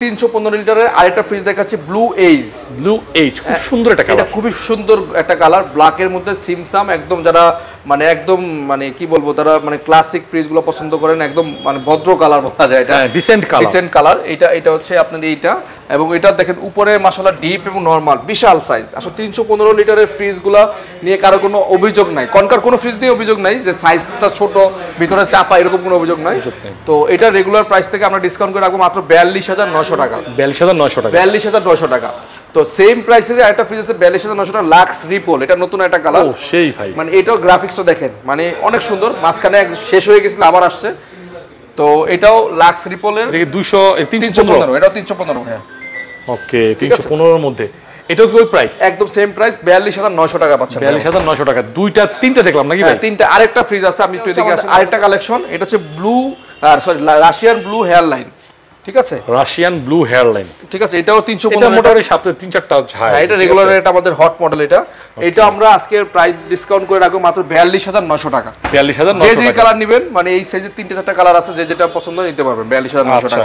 315 লিটারের আরেকটা ফ্রিজ দেখাচ্ছি ব্লু এইজ। ব্লু এইজ খুব সুন্দর একটা কালার, এটা খুবই সুন্দর একটা কালার, ব্ল্যাকের মধ্যে সিমসাম একদম, যারা একদম কি বলবো, তারা ক্লাসিক ফ্রিজগুলো পছন্দ করেন, একদম ভদ্র কালার বলা যায়, এটা ডিসেন্ট কালার। এটা হচ্ছে আপনার এইটা, এবং এটা দেখেন উপরে মাশাআল্লাহ ডিপ এবং নরমাল, বিশাল সাইজ। আসলে 315 লিটারের ফ্রিজগুলো নিয়ে কারো কোনো অভিযোগ নাই, কনকার কোনো ফ্রিজ নিয়ে অভিযোগ নাই যে সাইজটা ছোট ভিতরে চাপা, এরকম কোনো অভিযোগ নাই। তো এটা রেগুলার প্রাইস থেকে আমরা ডিসকাউন্ট করে রাখবো মাত্র 42,900 টাকা। 42,900 টাকা। তো সেম প্রাইসের আরেকটা ফ্রিজ আছে 42,900 টাকা, লাক্স রিপল। এটা নতুন একটা কালার, সেই ভাই এটাও গ্রাফিক্সটা দেখেন অনেক সুন্দর, মাঝখানে শেষ হয়ে গেছিল আবার আসছে। তো এটাও লাক্স রিপলের 315, এটাও 315। হ্যাঁ ওকে, 315 এর মধ্যে এটাও কি ওই প্রাইস? একদম সেম প্রাইস, 42,900 টাকা পাচ্ছেন। 42,900 টাকা। তিনটা দেখলাম নাকি ভাই? তিনটা। আরেকটা ফ্রিজ আছে, আমি একটু এদিকে আসি, আরেকটা কালেকশন। এটা হচ্ছে রাশিয়ান ব্লু হেয়ার লাইন, ঠিক আছে? রাশিয়ান ব্লু হেয়ার লাইন, ঠিক আছে। এটাও 315, এটা মোটামুটি 3-4টা ঝাই। এটা রেগুলার, এটা আমাদের হট মডেল। এটা আমরা আজকে প্রাইস ডিসকাউন্ট করে রাখবো মাত্র 42,900 টাকা। 42,900 যে কালার নেবেন, এই সাইজের 3-4টা কালার আছে, যেটা পছন্দ নিতে পারবেন 42,900 টাকা।